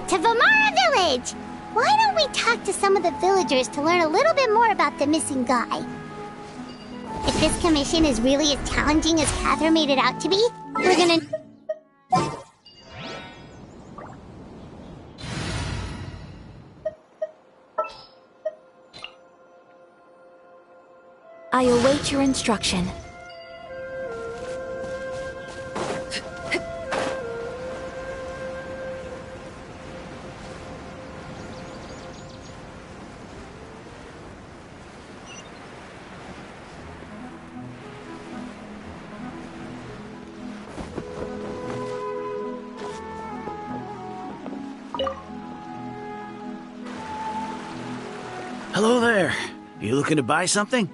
to Vamara Village! Why don't we talk to some of the villagers to learn a little bit more about the missing guy? If this commission is really as challenging as Catherine made it out to be, we're gonna... I await your instruction. Hello there. You looking to buy something?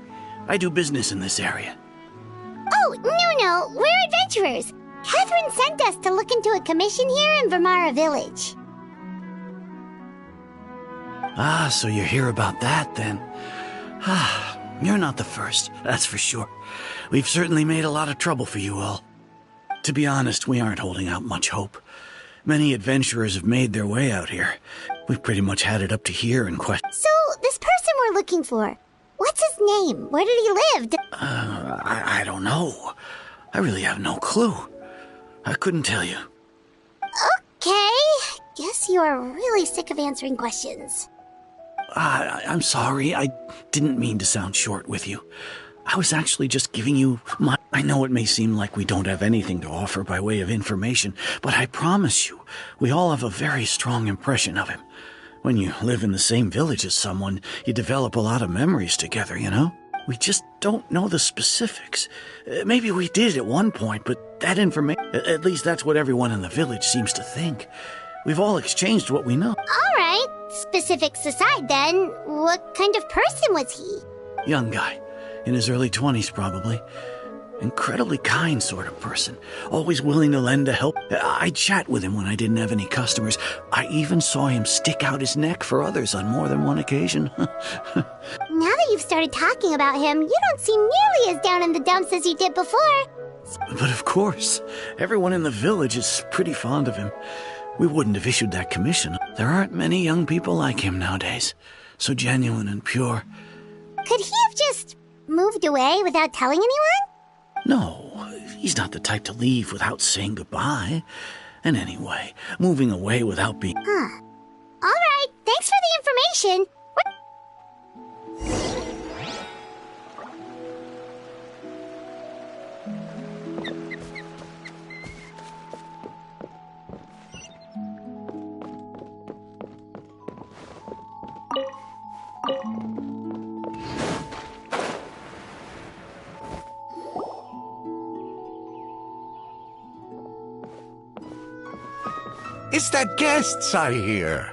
I do business in this area. Oh, no, we're adventurers. Catherine sent us to look into a commission here in Vamara Village. Ah, so you're here about that, then. Ah, you're not the first, that's for sure. We've certainly made a lot of trouble for you all. To be honest, we aren't holding out much hope. Many adventurers have made their way out here. We've pretty much had it up to here in question. So, this person we're looking for, what's his name? Where did he live? I don't know. I really have no clue. I couldn't tell you. Okay. Guess you are really sick of answering questions. I'm sorry. I didn't mean to sound short with you. I was actually just giving you my... I know it may seem like we don't have anything to offer by way of information, but I promise you, we all have a very strong impression of him. When you live in the same village as someone, you develop a lot of memories together, you know? We just don't know the specifics. Maybe we did at one point, but that information... At least that's what everyone in the village seems to think. We've all exchanged what we know. All right. Specifics aside, then, what kind of person was he? Young guy. In his early 20s, probably. Incredibly kind sort of person. Always willing to lend a help. I'd chat with him when I didn't have any customers. I even saw him stick out his neck for others on more than one occasion. Now that you've started talking about him, you don't seem nearly as down in the dumps as you did before. But of course, everyone in the village is pretty fond of him. We wouldn't have issued that commission. There aren't many young people like him nowadays. So genuine and pure. Could he have just moved away without telling anyone? No, he's not the type to leave without saying goodbye. And anyway, moving away without being... All right, thanks for the information. It's the guests I hear.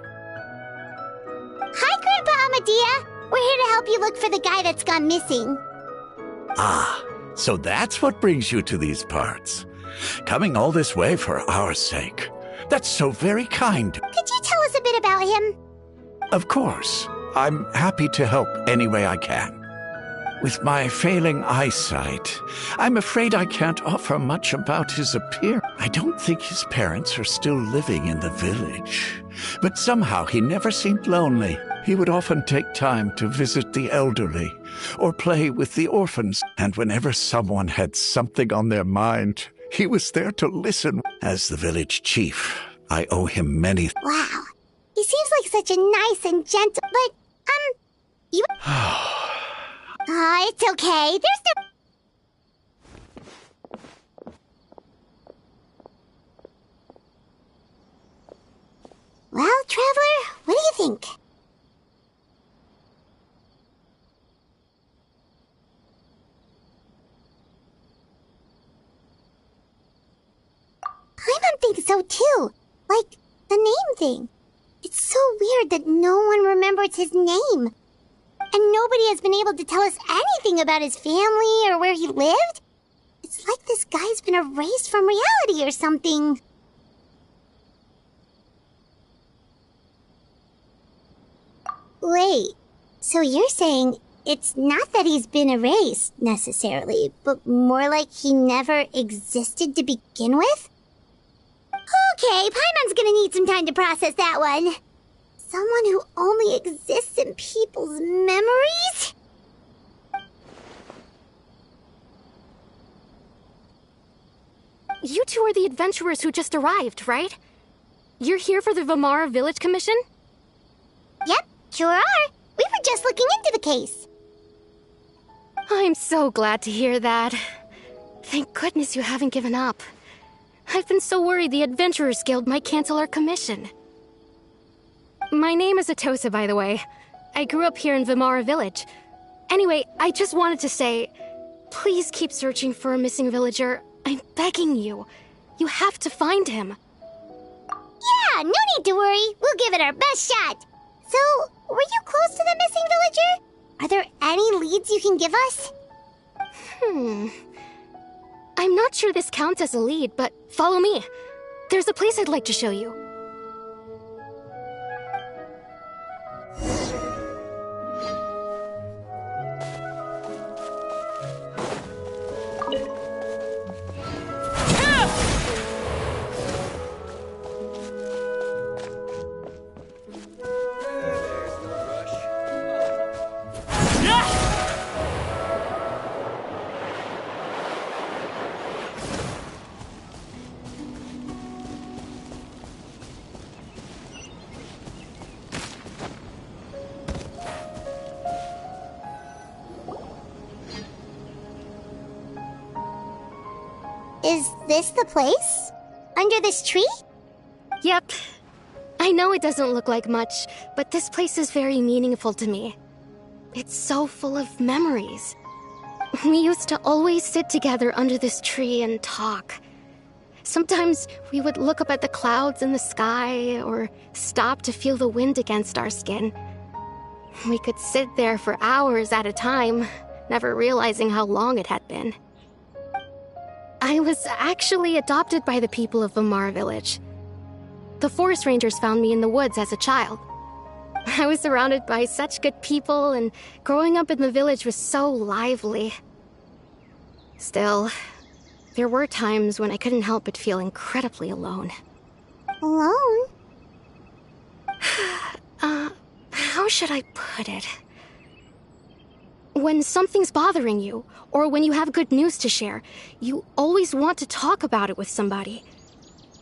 Hi, Grandpa Amadea. We're here to help you look for the guy that's gone missing. Ah, so that's what brings you to these parts. Coming all this way for our sake. That's so very kind. Could you tell us a bit about him? Of course. I'm happy to help any way I can. With my failing eyesight, I'm afraid I can't offer much about his appearance. I don't think his parents are still living in the village. But somehow he never seemed lonely. He would often take time to visit the elderly or play with the orphans. And whenever someone had something on their mind, he was there to listen. As the village chief, I owe him many... Wow. He seems like such a nice and gentle... But, you... it's okay. There's no... Well, Traveler, what do you think? I don't think so, too. Like, the name thing. It's so weird that no one remembers his name. And nobody has been able to tell us anything about his family or where he lived. It's like this guy's been erased from reality or something. Wait, so you're saying it's not that he's been erased, necessarily, but more like he never existed to begin with? Okay, Paimon's gonna need some time to process that one. Someone who only exists in people's memories? You two are the adventurers who just arrived, right? You're here for the Vamara Village Commission? Yep, sure are. We were just looking into the case. I'm so glad to hear that. Thank goodness you haven't given up. I've been so worried the Adventurers Guild might cancel our commission. My name is Atosa, by the way. I grew up here in Vamara Village. Anyway, I just wanted to say, please keep searching for a missing villager. I'm begging you. You have to find him. Yeah, no need to worry. We'll give it our best shot. So, were you close to the missing villager? Are there any leads you can give us? I'm not sure this counts as a lead, but follow me. There's a place I'd like to show you. Is this the place? Under this tree? Yep. I know it doesn't look like much, but this place is very meaningful to me. It's so full of memories. We used to always sit together under this tree and talk. Sometimes we would look up at the clouds in the sky, or stop to feel the wind against our skin. We could sit there for hours at a time, never realizing how long it had been. I was actually adopted by the people of Vamara Village. The forest rangers found me in the woods as a child. I was surrounded by such good people, and growing up in the village was so lively. Still, there were times when I couldn't help but feel incredibly alone. Alone? How should I put it? When something's bothering you, or when you have good news to share, you always want to talk about it with somebody.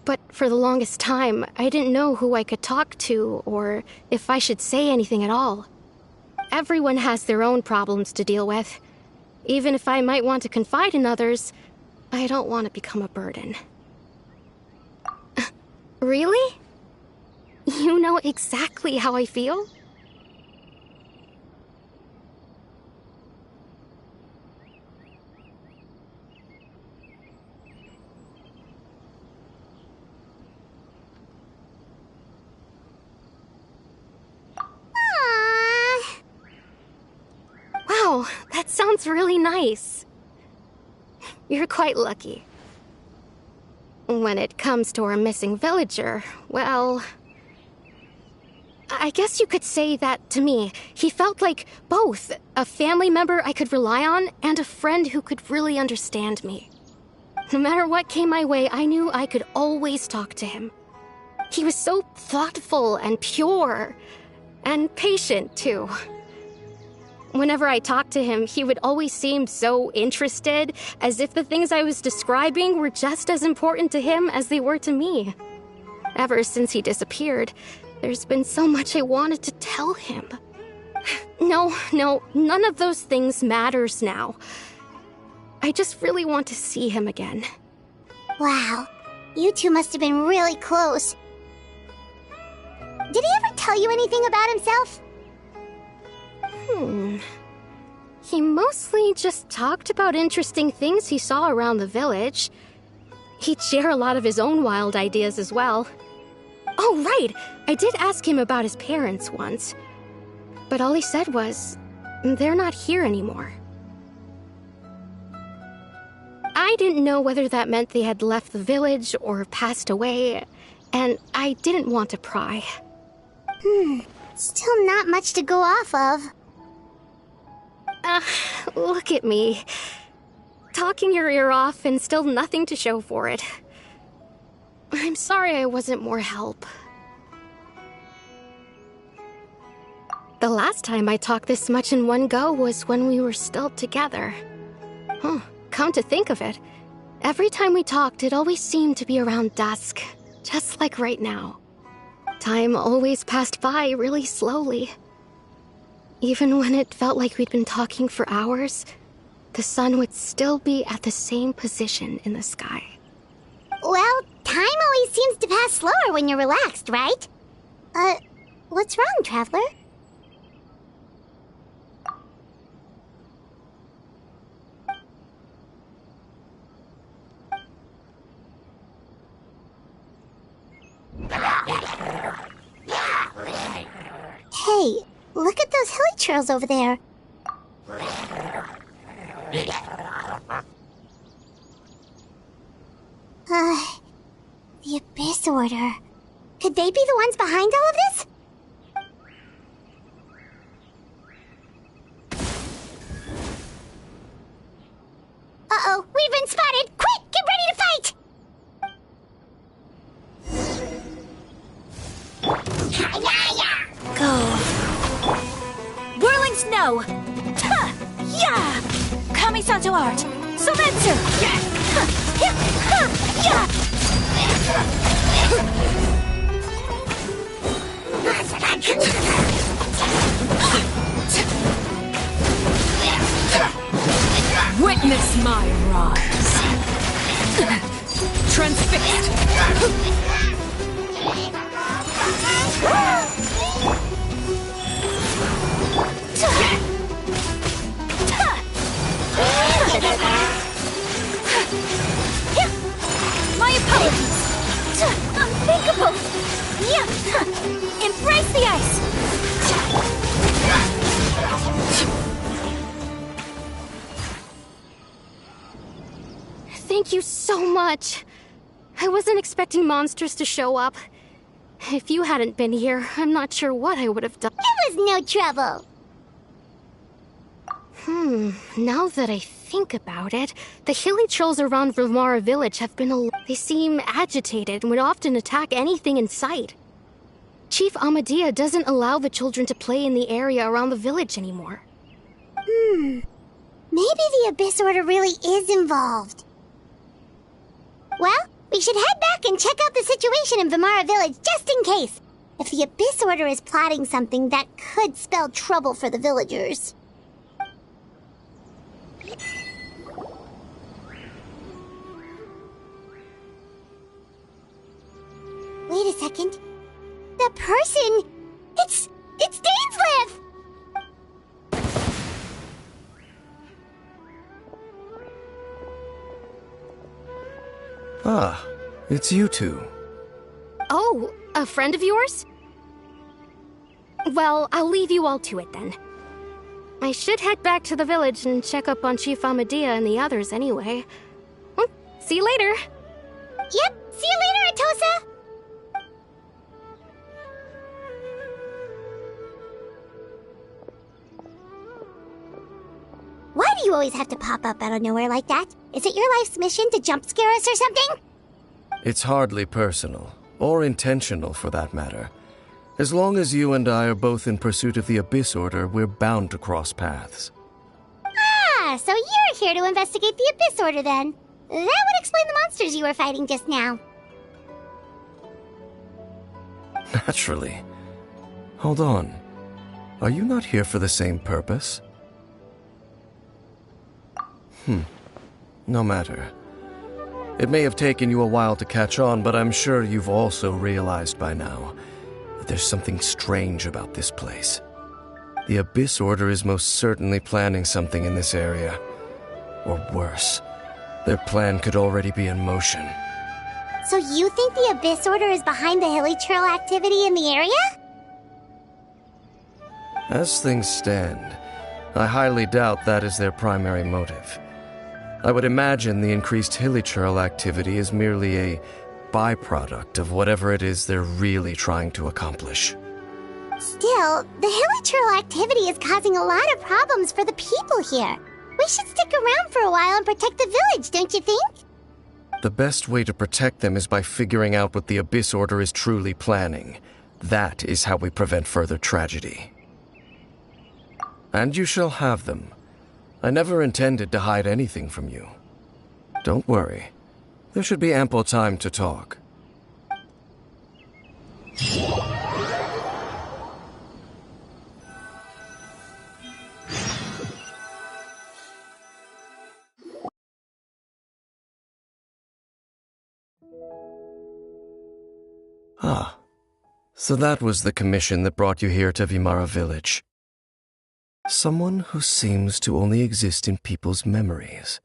But for the longest time, I didn't know who I could talk to, or if I should say anything at all. Everyone has their own problems to deal with. Even if I might want to confide in others, I don't want to become a burden. Really? You know exactly how I feel? Wow, that sounds really nice. You're quite lucky. When it comes to our missing villager, well, I guess you could say that to me. He felt like both a family member I could rely on and a friend who could really understand me. No matter what came my way, I knew I could always talk to him. He was so thoughtful and pure, and patient, too. Whenever I talked to him, he would always seem so interested, as if the things I was describing were just as important to him as they were to me. Ever since he disappeared, there's been so much I wanted to tell him. No, none of those things matters now. I just really want to see him again. Wow, you two must have been really close. Did he ever tell you anything about himself? He mostly just talked about interesting things he saw around the village. He'd share a lot of his own wild ideas as well. Oh, right! I did ask him about his parents once. But all he said was, they're not here anymore. I didn't know whether that meant they had left the village or passed away, and I didn't want to pry. Still not much to go off of. Look at me. Talking your ear off and still nothing to show for it. I'm sorry I wasn't more help. The last time I talked this much in one go was when we were still together. Come to think of it, every time we talked, it always seemed to be around dusk, just like right now. Time always passed by really slowly. Even when it felt like we'd been talking for hours, the sun would still be at the same position in the sky. Well, time always seems to pass slower when you're relaxed, right? What's wrong, Traveler? Hey, look at those hilly churls over there. The Abyss Order. Could they be the ones behind all of this? Uh-oh, we've been spotted! Quick, get ready to fight! Go. Whirling snow. Ta! Yeah! Kamisato art. Sometsu. Yeah! Yeah! Witness my rise. Transfixed. My apologies. Unthinkable. Yeah. Embrace the ice. Thank you so much. I wasn't expecting monsters to show up. If you hadn't been here, I'm not sure what I would have done. It was no trouble. Now that I think about it, the hilly trolls around Vimara village have been they seem agitated and would often attack anything in sight. Chief Amadea doesn't allow the children to play in the area around the village anymore. Maybe the Abyss Order really is involved. Well, we should head back and check out the situation in Vimara village just in case. If the Abyss Order is plotting something that could spell trouble for the villagers. Wait a second. The person... It's Dainsleif! Ah, it's you two. Oh, a friend of yours? Well, I'll leave you all to it then. I should head back to the village and check up on Chief Amadea and the others anyway. Well, see you later. Yep, see you later, Atosa! Why do you always have to pop up out of nowhere like that? Is it your life's mission to jump scare us or something? It's hardly personal, or intentional for that matter. As long as you and I are both in pursuit of the Abyss Order, we're bound to cross paths. Ah, so you're here to investigate the Abyss Order then. That would explain the monsters you were fighting just now. Naturally. Hold on. Are you not here for the same purpose? No matter. It may have taken you a while to catch on, but I'm sure you've also realized by now that there's something strange about this place. The Abyss Order is most certainly planning something in this area. Or worse, their plan could already be in motion. So you think the Abyss Order is behind the hilly trail activity in the area? As things stand, I highly doubt that is their primary motive. I would imagine the increased hilly trail activity is merely a byproduct of whatever it is they're really trying to accomplish. Still, the hilly trail activity is causing a lot of problems for the people here. We should stick around for a while and protect the village, don't you think? The best way to protect them is by figuring out what the Abyss Order is truly planning. That is how we prevent further tragedy. And you shall have them. I never intended to hide anything from you. Don't worry. There should be ample time to talk. Ah, so that was the commission that brought you here to Vimara Village. Someone who seems to only exist in people's memories.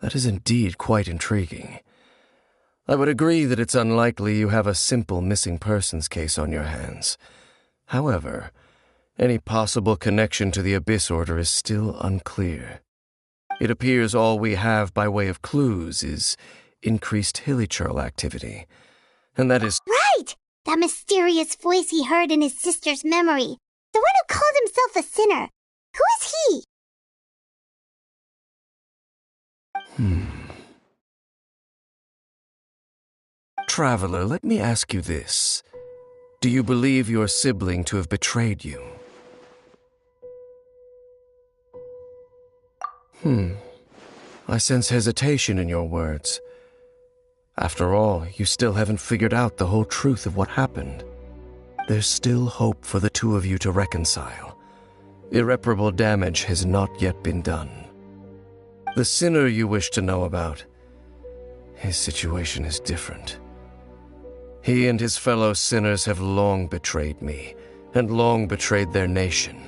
That is indeed quite intriguing. I would agree that it's unlikely you have a simple missing persons case on your hands. However, any possible connection to the Abyss Order is still unclear. It appears all we have by way of clues is increased hilichurl activity. And that is... Right! That mysterious voice he heard in his sister's memory. The one who called himself a sinner. Who is he? Traveler, let me ask you this. Do you believe your sibling to have betrayed you? I sense hesitation in your words. After all, you still haven't figured out the whole truth of what happened. There's still hope for the two of you to reconcile. Irreparable damage has not yet been done. The sinner you wish to know about, his situation is different. He and his fellow sinners have long betrayed me, and long betrayed their nation.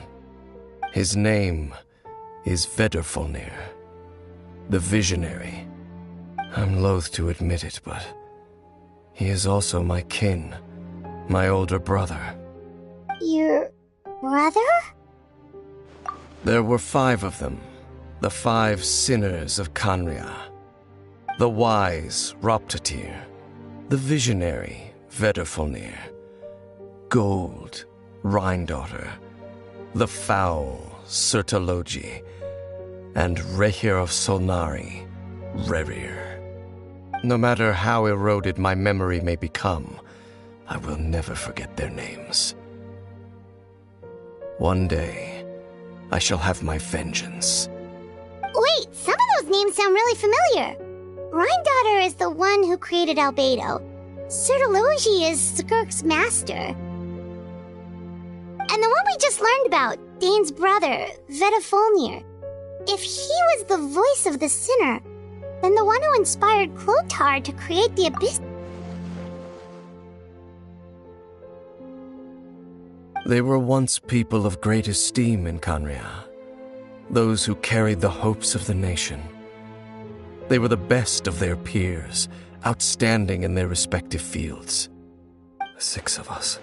His name is Vedrfolnir, the Visionary. I'm loath to admit it, but he is also my kin, my older brother. Your brother? There were 5 of them, the 5 sinners of Kanria. The wise Roptatir, the visionary Vedrfolnir, Gold Rhindaughter, the foul Sertologi, and Rehir of Solnari, Rerir. No matter how eroded my memory may become, I will never forget their names. One day, I shall have my vengeance. Wait, some of those names sound really familiar. Rhindaughter is the one who created Albedo. Sertologi is Skirk's master. And the one we just learned about, Dane's brother, Vedrfolnir. If he was the voice of the sinner, then the one who inspired Clothar to create the Abyss... They were once people of great esteem in Kanria, those who carried the hopes of the nation. They were the best of their peers, outstanding in their respective fields. The 6 of us,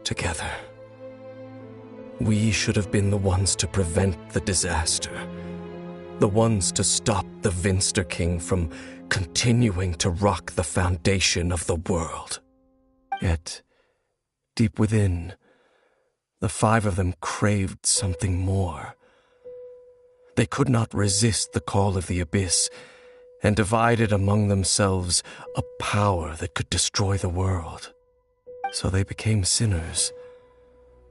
together. We should have been the ones to prevent the disaster. The ones to stop the Vinster King from continuing to rock the foundation of the world. Yet, deep within, the 5 of them craved something more. They could not resist the call of the Abyss, and divided among themselves a power that could destroy the world. So they became sinners,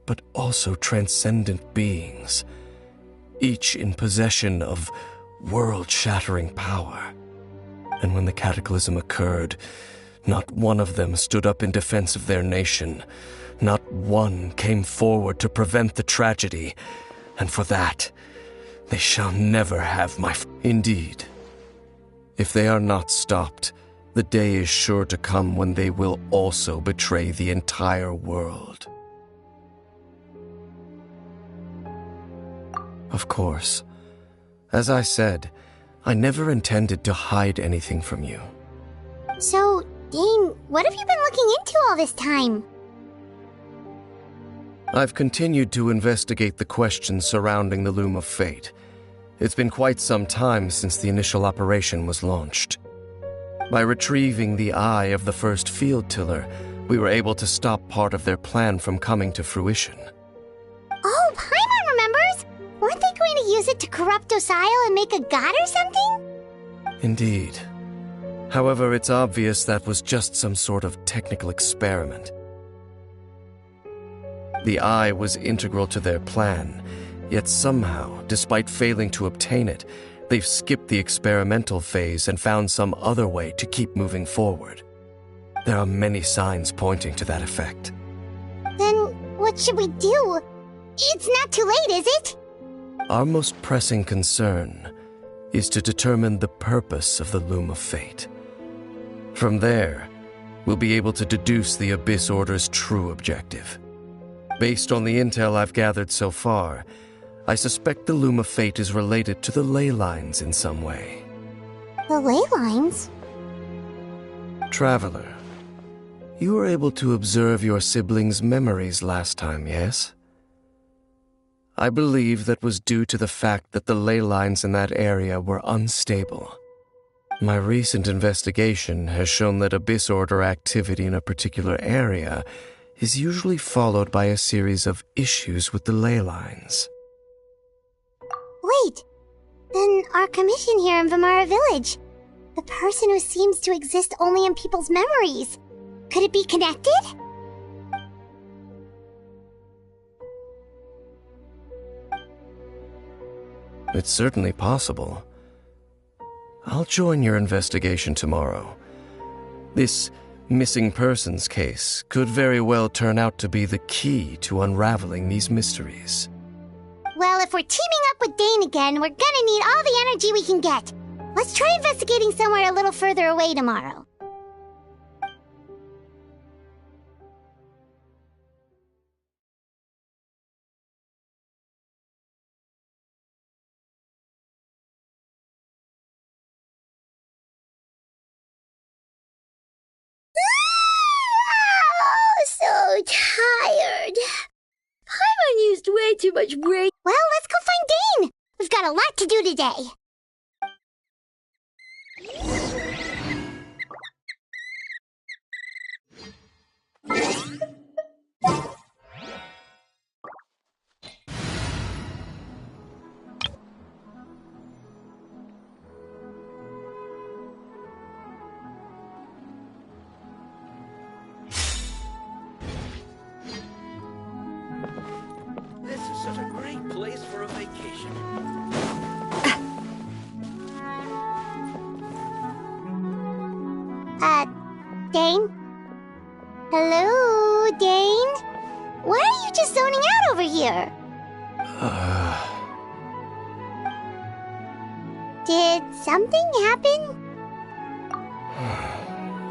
but also transcendent beings, each in possession of world-shattering power. And when the cataclysm occurred, not one of them stood up in defense of their nation. Not one came forward to prevent the tragedy, and for that, they shall never have my... Indeed, if they are not stopped, the day is sure to come when they will also betray the entire world. Of course, as I said, I never intended to hide anything from you. So, Dane, what have you been looking into all this time? I've continued to investigate the questions surrounding the Loom of Fate. It's been quite some time since the initial operation was launched. By retrieving the eye of the first field tiller, we were able to stop part of their plan from coming to fruition. Oh, Paimon remembers! Weren't they going to use it to corrupt Osial and make a god or something? Indeed. However, it's obvious that was just some sort of technical experiment. The eye was integral to their plan, yet somehow, despite failing to obtain it, they've skipped the experimental phase and found some other way to keep moving forward. There are many signs pointing to that effect. Then what should we do? It's not too late, is it? Our most pressing concern is to determine the purpose of the Loom of Fate. From there, we'll be able to deduce the Abyss Order's true objective. Based on the intel I've gathered so far, I suspect the Loom of Fate is related to the ley lines in some way. The ley lines? Traveler, you were able to observe your siblings' memories last time, yes? I believe that was due to the fact that the ley lines in that area were unstable. My recent investigation has shown that Abyss Order activity in a particular area is usually followed by a series of issues with the ley lines. Wait, then our commission here in Vimara Village, the person who seems to exist only in people's memories, could it be connected? It's certainly possible. I'll join your investigation tomorrow. This missing persons case could very well turn out to be the key to unraveling these mysteries. Well, if we're teaming up with Dane again, we're gonna need all the energy we can get. Let's try investigating somewhere a little further away tomorrow. So tired. Paimon used way too much brain. Well, let's go find Dane. We've got a lot to do today. This is such a great place for a vacation. Dane? Hello, Dane? Why are you just zoning out over here? Did something happen?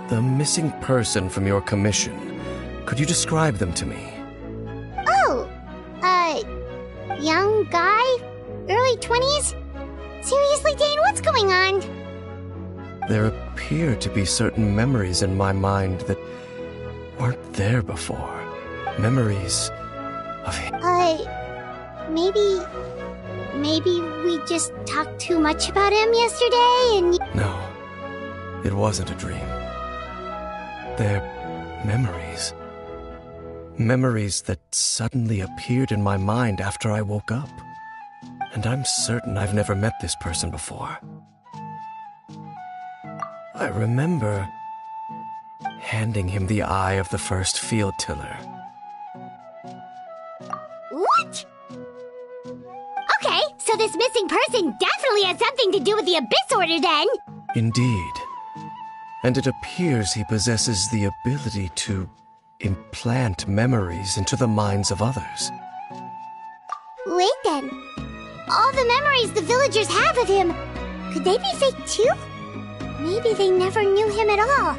The missing person from your commission. Could you describe them to me? Oh, young guy? Early 20s? Seriously, Dane, what's going on? There appear to be certain memories in my mind that weren't there before. Memories of him. Maybe we just talked too much about him yesterday and... No, it wasn't a dream. They're memories. Memories that suddenly appeared in my mind after I woke up. And I'm certain I've never met this person before. I remember handing him the eye of the first field tiller. What? Okay, so this missing person definitely has something to do with the Abyss Order then. Indeed. And it appears he possesses the ability to implant memories into the minds of others. Wait then. All the memories the villagers have of him, could they be fake too? Maybe they never knew him at all.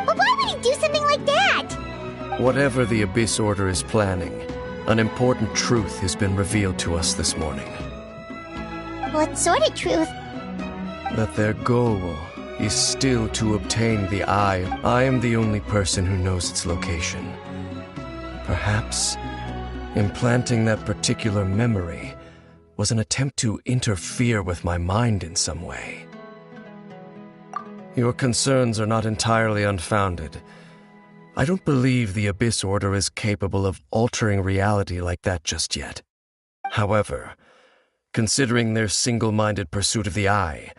But why would he do something like that? Whatever the Abyss Order is planning, an important truth has been revealed to us this morning. What sort of truth? That their goal is still to obtain the eye. I am the only person who knows its location. Perhaps implanting that particular memory was an attempt to interfere with my mind in some way. Your concerns are not entirely unfounded. I don't believe the Abyss Order is capable of altering reality like that just yet. However, considering their single-minded pursuit of the eye,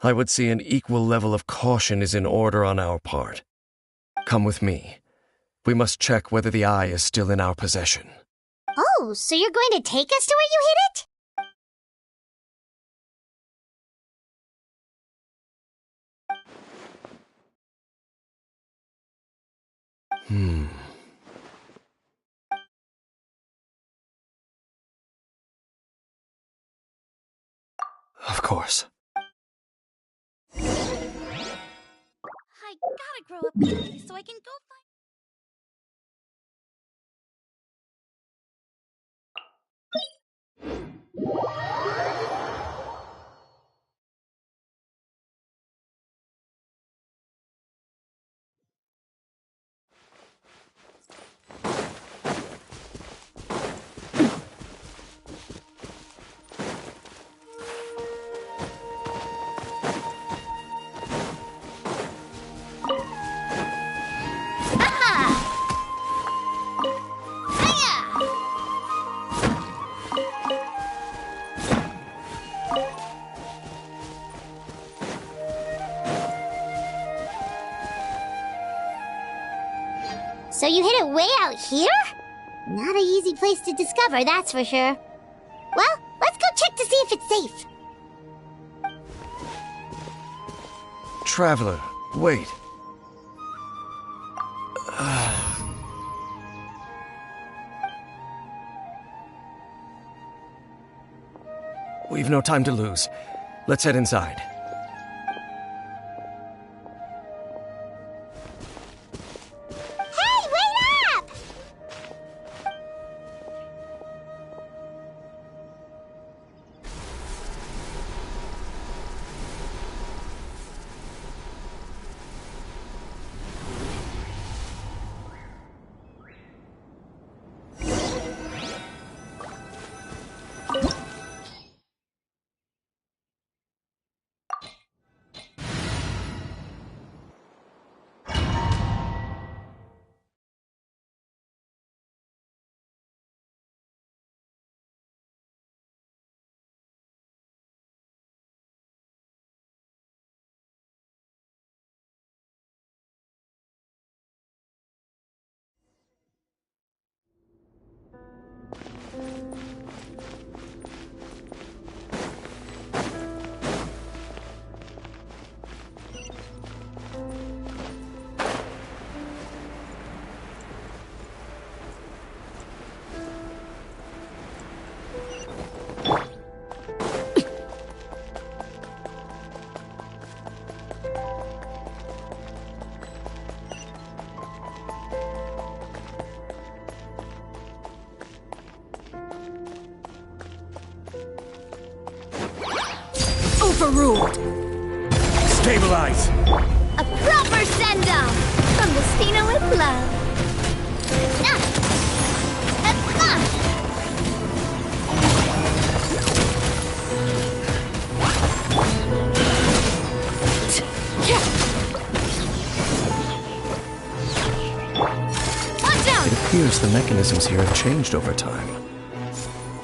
I would see an equal level of caution is in order on our part. Come with me. We must check whether the eye is still in our possession. Oh, so you're going to take us to where you hid it? Of course. I gotta grow up quickly so I can go find. So you hid it way out here? Not an easy place to discover, that's for sure. Well, let's go check to see if it's safe. Traveler, wait. We've no time to lose. Let's head inside. Hey, wait up! Overruled! Stabilize! A proper send-off from the Spina with love. Watch out! It appears the mechanisms here have changed over time.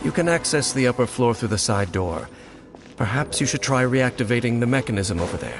You can access the upper floor through the side door. Perhaps you should try reactivating the mechanism over there.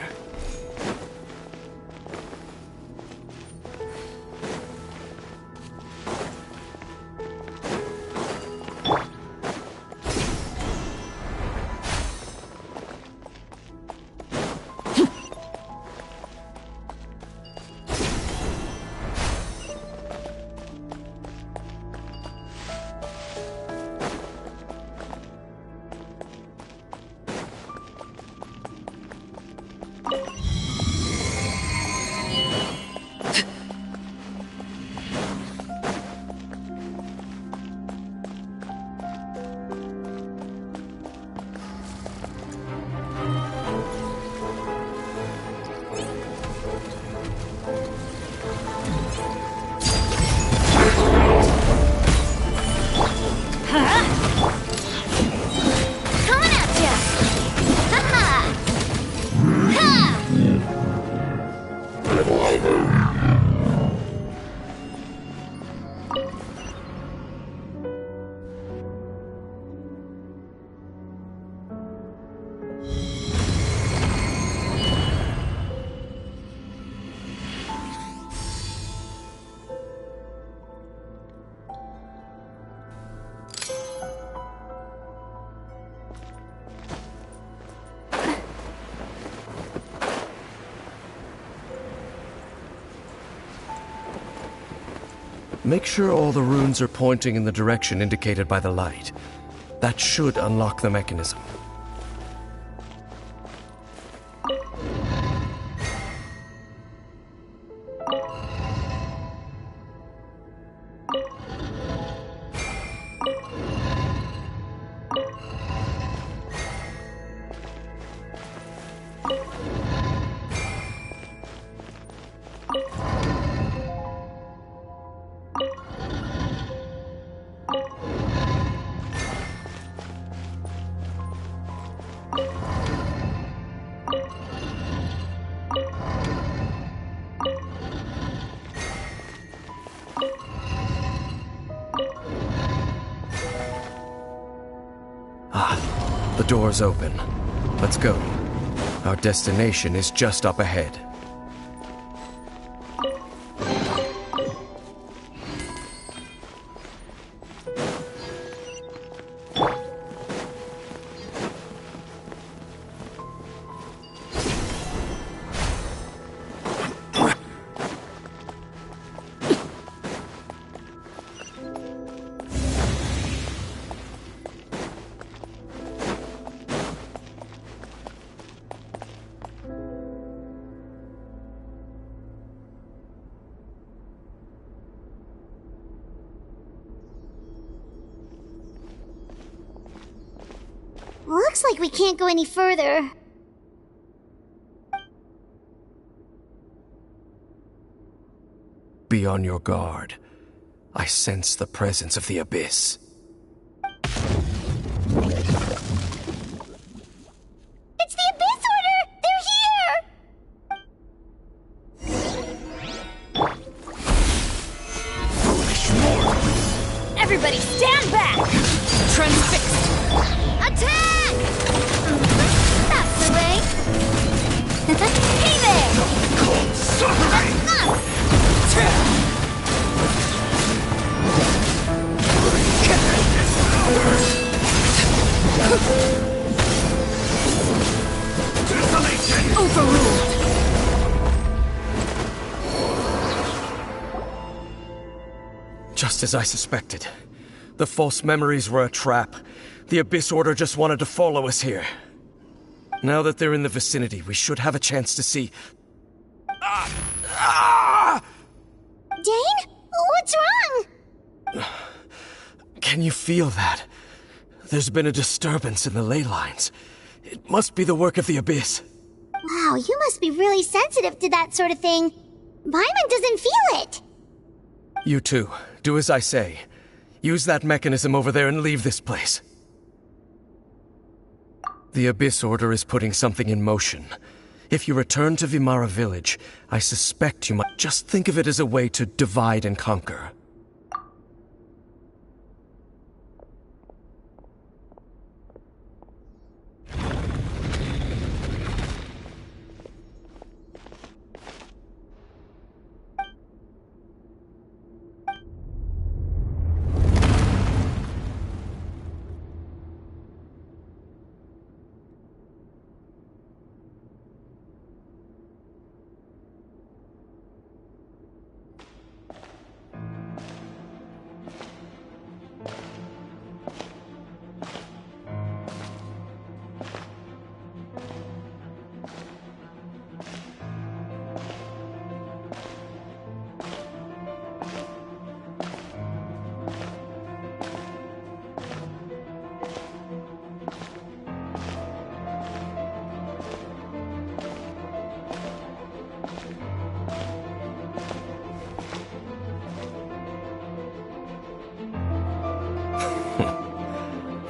Make sure all the runes are pointing in the direction indicated by the light. That should unlock the mechanism. The door's open. Let's go. Our destination is just up ahead. Looks like we can't go any further. Be on your guard. I sense the presence of the abyss. It's the Abyss Order! They're here! Everybody stand back! Transfixed! Attack! That's the way. Hey there! Overruled. Just as I suspected. The false memories were a trap. The Abyss Order just wanted to follow us here. Now that they're in the vicinity, we should have a chance to see... Dane? What's wrong? Can you feel that? There's been a disturbance in the ley lines. It must be the work of the Abyss. Wow, you must be really sensitive to that sort of thing. Paimon doesn't feel it. You too. Do as I say. Use that mechanism over there and leave this place. The Abyss Order is putting something in motion. If you return to Vimara Village, I suspect you might just think of it as a way to divide and conquer.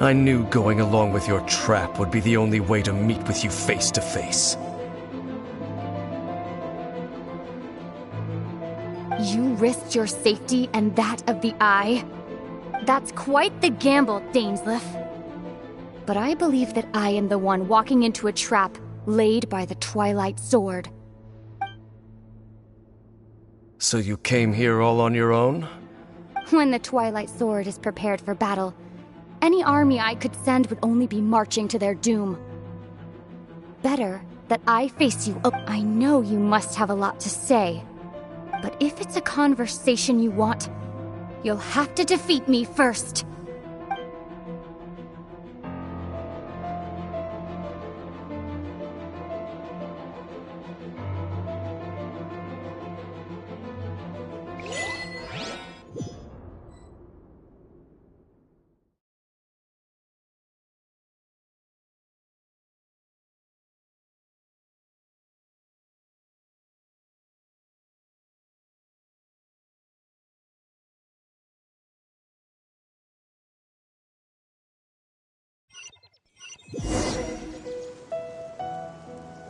I knew going along with your trap would be the only way to meet with you face to face. You risked your safety and that of the Eye? That's quite the gamble, Dainsleif. But I believe that I am the one walking into a trap laid by the Twilight Sword. So you came here all on your own? When the Twilight Sword is prepared for battle, any army I could send would only be marching to their doom. Better that I face you up. I know you must have a lot to say, but if it's a conversation you want, You'll have to defeat me first.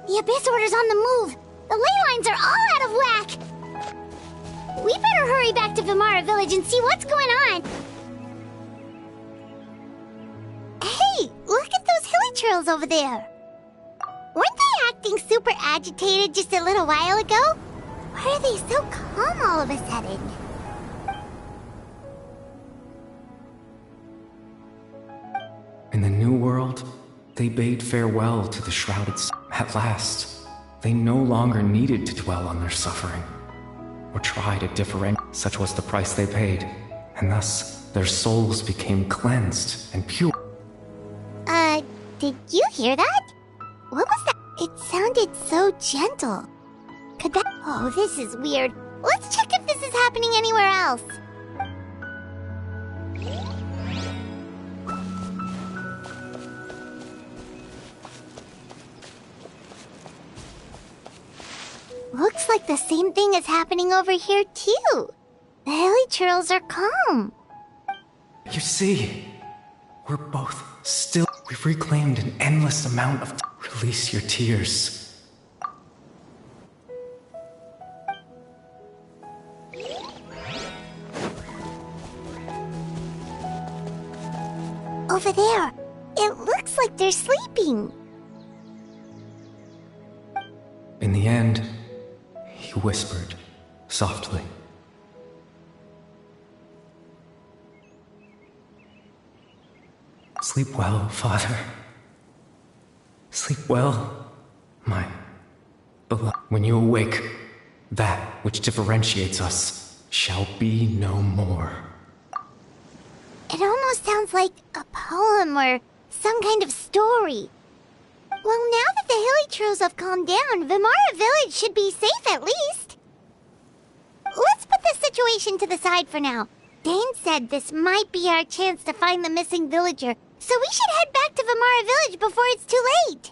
The Abyss Order's on the move! The ley lines are all out of whack! We better hurry back to Vimara Village and see what's going on! Hey, look at those hilly trails over there! Weren't they acting super agitated just a little while ago? Why are they so calm all of a sudden? In the New World, they bade farewell to the shrouded At last, they no longer needed to dwell on their suffering, or try to differentiate. Such was the price they paid, and thus their souls became cleansed and pure. Did you hear that? What was that? It sounded so gentle. Could that... Oh, this is weird. Let's check if this is happening anywhere else. Looks like the same thing is happening over here, too. The hilly trails are calm. You see, we're both still... We've reclaimed an endless amount of... Release your tears. Over there. It looks like they're sleeping. In the end, he whispered softly. Sleep well, Father. Sleep well, my beloved. When you awake, that which differentiates us shall be no more. It almost sounds like a poem or some kind of story. Well, now that the hilly trails have calmed down, Vimara Village should be safe at least. Let's put this situation to the side for now. Dane said this might be our chance to find the missing villager, so we should head back to Vimara Village before it's too late.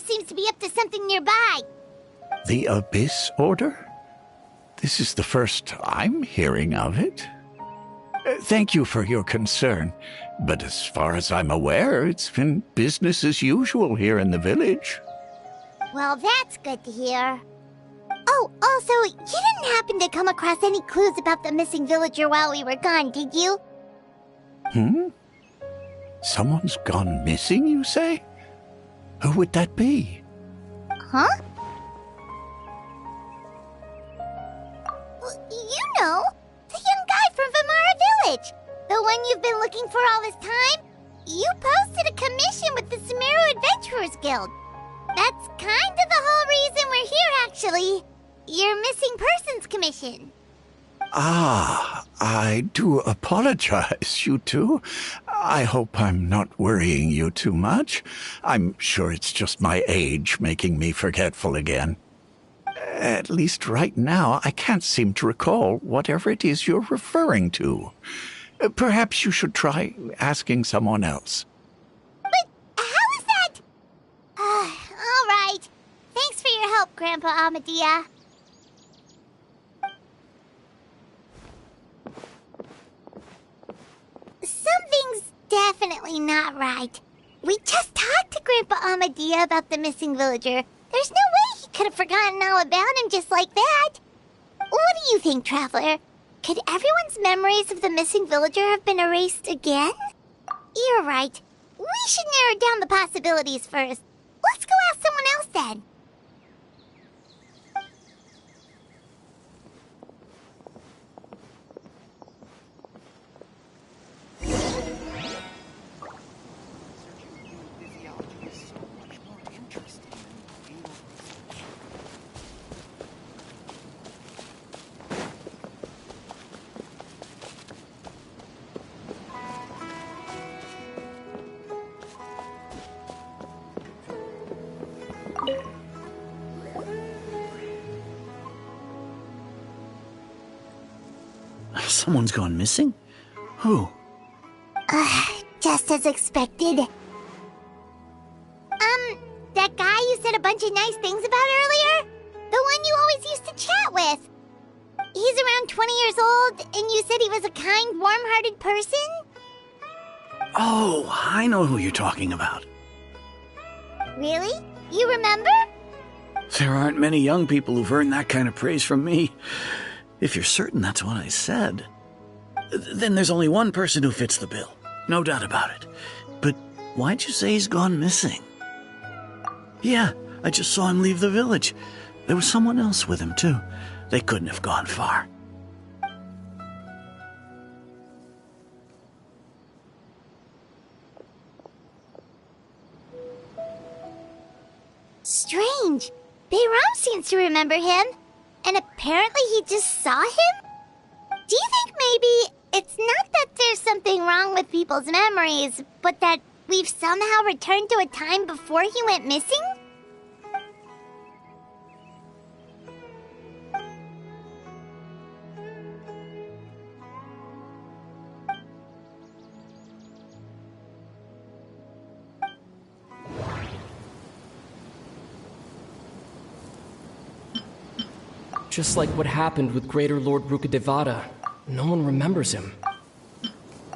Seems to be up to something nearby. The Abyss Order? This is the first I'm hearing of it. Thank you for your concern, but as far as I'm aware, it's been business as usual here in the village. Well, that's good to hear. Oh, also, you didn't happen to come across any clues about the missing villager while we were gone, did you? Someone's gone missing, you say? Who would that be? Huh? Well, you know, the young guy from Vimara Village. The one you've been looking for all this time. You posted a commission with the Sumeru Adventurers Guild. That's kind of the whole reason we're here, actually. Your missing persons commission. Ah, I do apologize, you two. I hope I'm not worrying you too much. I'm sure it's just my age making me forgetful again. At least right now, I can't seem to recall whatever it is you're referring to. Perhaps you should try asking someone else. But how is that? All right. Thanks for your help, Grandpa Amadia. definitely not right. We just talked to Grandpa Amadea about the missing villager. There's no way he could have forgotten all about him just like that. What do you think, Traveler? Could everyone's memories of the missing villager have been erased again? You're right. We should narrow down the possibilities first. Let's go ask someone else then. Someone's gone missing? Who? Just as expected. That guy you said a bunch of nice things about earlier? The one you always used to chat with. He's around 20 years old, and you said he was a kind, warm-hearted person? Oh, I know who you're talking about. Really? You remember? There aren't many young people who've earned that kind of praise from me. If you're certain that's what I said, then there's only one person who fits the bill. No doubt about it. But why'd you say he's gone missing? Yeah, I just saw him leave the village. There was someone else with him, too. They couldn't have gone far. Strange. Bayram seems to remember him. And apparently he just saw him? Do you think maybe it's not that there's something wrong with people's memories, but that we've somehow returned to a time before he went missing? Just like what happened with Greater Lord Rukadevada, no one remembers him.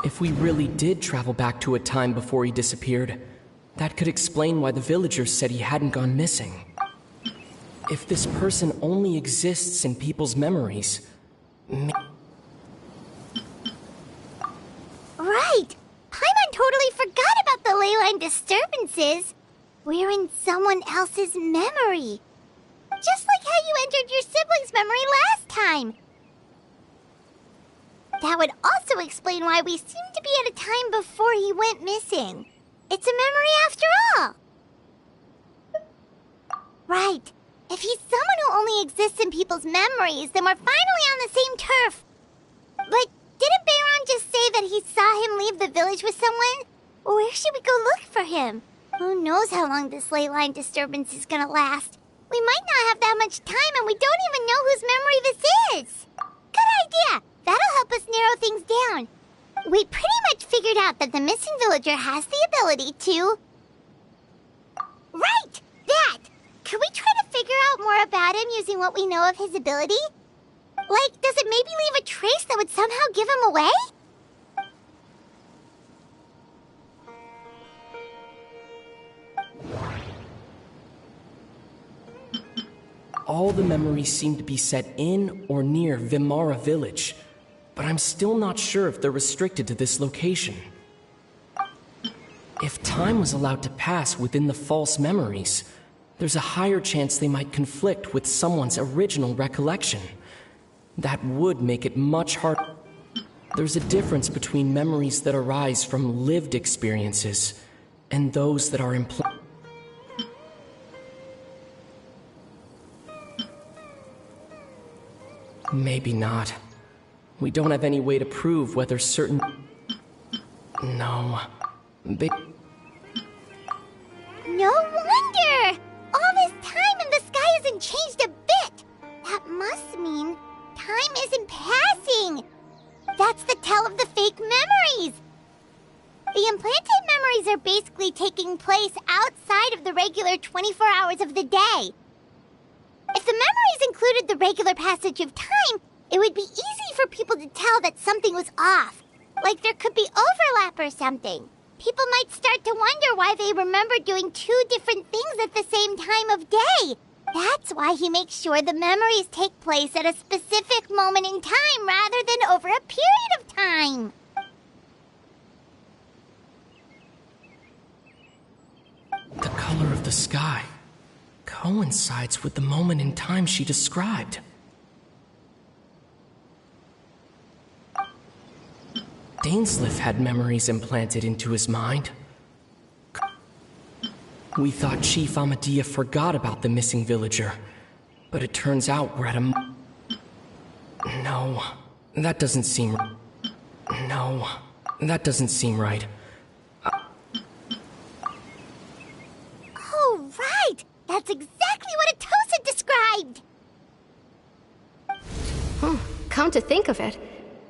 If we really did travel back to a time before he disappeared, that could explain why the villagers said he hadn't gone missing. If this person only exists in people's memories... Right! Paimon totally forgot about the ley line disturbances. We're in someone else's memory. Just like how you entered your sibling's memory last time. That would also explain why we seem to be at a time before he went missing. It's a memory after all. Right. If he's someone who only exists in people's memories, then we're finally on the same turf. But didn't Bayron just say that he saw him leave the village with someone? Where should we go look for him? Who knows how long this ley line disturbance is gonna last? We might not have that much time, and we don't even know whose memory this is. Good idea. That'll help us narrow things down. We pretty much figured out that the missing villager has the ability to... Right! That! Could we try to figure out more about him using what we know of his ability? Like, does it maybe leave a trace that would somehow give him away? All the memories seem to be set in or near Vimara village, but I'm still not sure if they're restricted to this location. If time was allowed to pass within the false memories, there's a higher chance they might conflict with someone's original recollection. That would make it much harder. There's a difference between memories that arise from lived experiences and those that are implied. Maybe not. We don't have any way to prove whether certain... No. No wonder! All this time and the sky hasn't changed a bit! That must mean time isn't passing! That's the tell of the fake memories! The implanted memories are basically taking place outside of the regular 24 hours of the day. If the memories included the regular passage of time, it would be easy for people to tell that something was off. Like there could be overlap or something. People might start to wonder why they remember doing two different things at the same time of day. That's why he makes sure the memories take place at a specific moment in time rather than over a period of time. The color of the sky coincides with the moment in time she described. Dainsleif had memories implanted into his mind. We thought Chief Amadea forgot about the missing villager, but it turns out we're at a... No, that doesn't seem... No, that doesn't seem right. Oh, right! That's exactly what Atosa described! Come to think of it,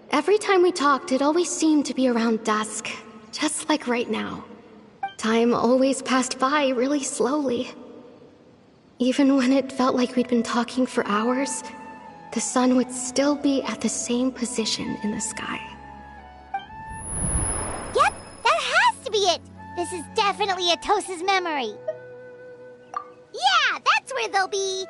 every time we talked, it always seemed to be around dusk, just like right now. Time always passed by really slowly. Even when it felt like we'd been talking for hours, the sun would still be at the same position in the sky. Yep, that has to be it! This is definitely Atosa's memory. Yeah, that's where they'll be!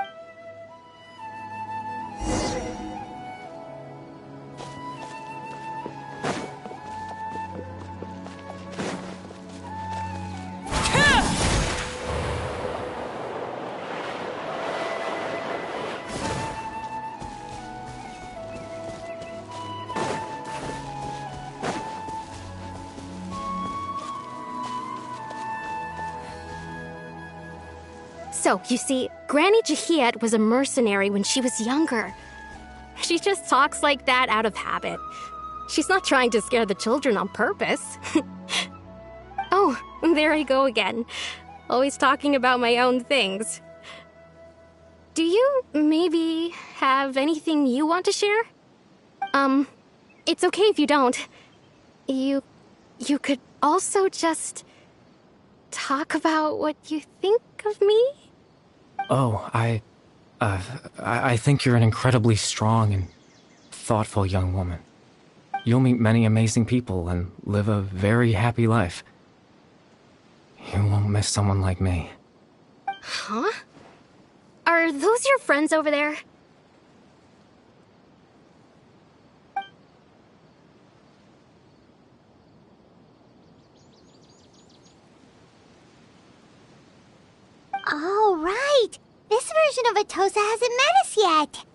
So, you see, Granny Jahiet was a mercenary when she was younger. She just talks like that out of habit. She's not trying to scare the children on purpose. Oh, there I go again. Always talking about my own things. Do you maybe have anything you want to share? It's okay if you don't. You could also just talk about what you think of me? Oh, I think you're an incredibly strong and thoughtful young woman. You'll meet many amazing people and live a very happy life. You won't miss someone like me. Huh? Are those your friends over there? Oh, right! This version of Atosa hasn't met us yet!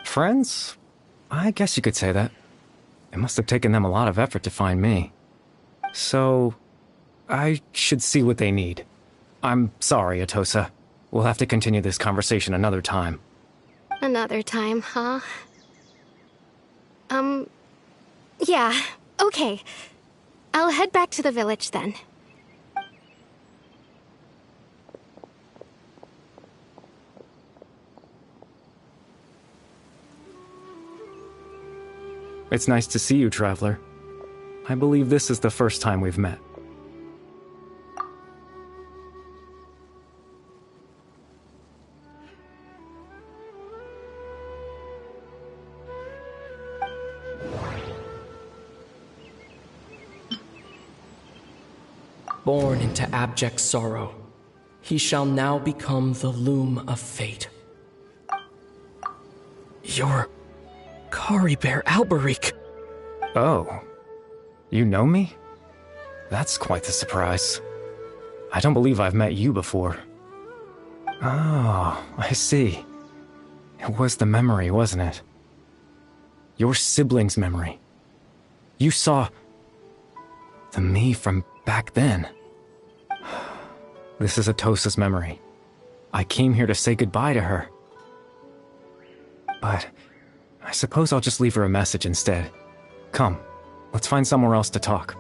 Friends? I guess you could say that. It must have taken them a lot of effort to find me. So, I should see what they need. I'm sorry, Atosa. We'll have to continue this conversation another time. Another time, huh? Yeah, okay. I'll head back to the village then. It's nice to see you, Traveler. I believe this is the first time we've met. Born into abject sorrow, he shall now become the loom of fate. You're Kari Bear Alberic. Oh. You know me? That's quite the surprise. I don't believe I've met you before. Oh, I see. It was the memory, wasn't it? Your sibling's memory. You saw the me from back then. This is Atosa's memory. I came here to say goodbye to her. But I suppose I'll just leave her a message instead. Come, let's find somewhere else to talk.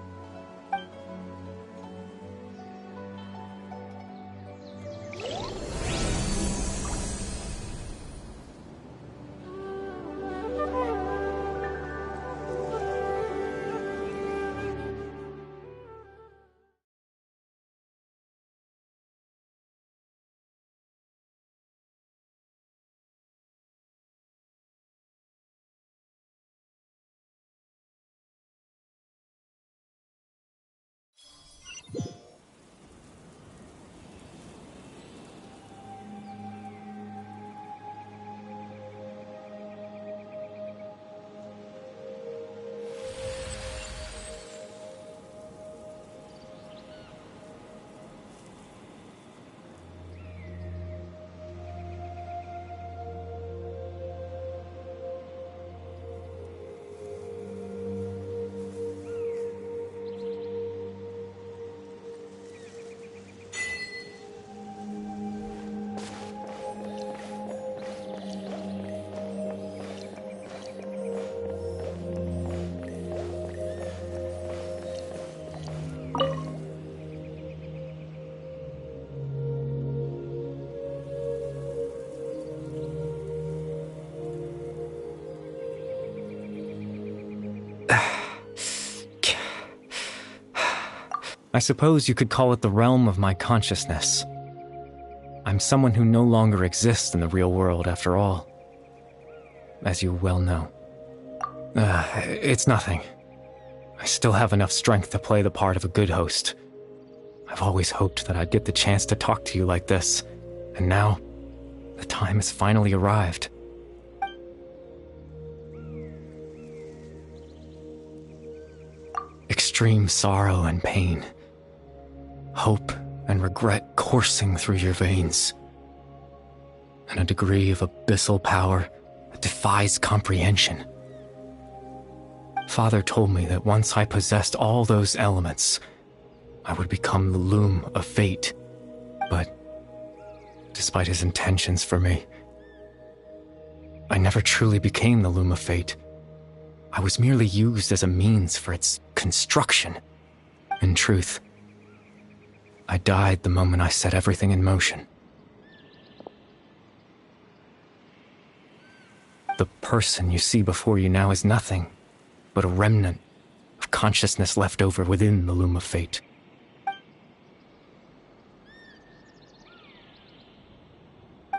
I suppose you could call it the realm of my consciousness. I'm someone who no longer exists in the real world, after all. As you well know. It's nothing. I still have enough strength to play the part of a good host. I've always hoped that I'd get the chance to talk to you like this, and now, the time has finally arrived. Extreme sorrow and pain. Hope and regret coursing through your veins. And a degree of abyssal power that defies comprehension. Father told me that once I possessed all those elements, I would become the loom of fate. But, despite his intentions for me, I never truly became the loom of fate. I was merely used as a means for its construction. In truth, I died the moment I set everything in motion. The person you see before you now is nothing but a remnant of consciousness left over within the loom of fate.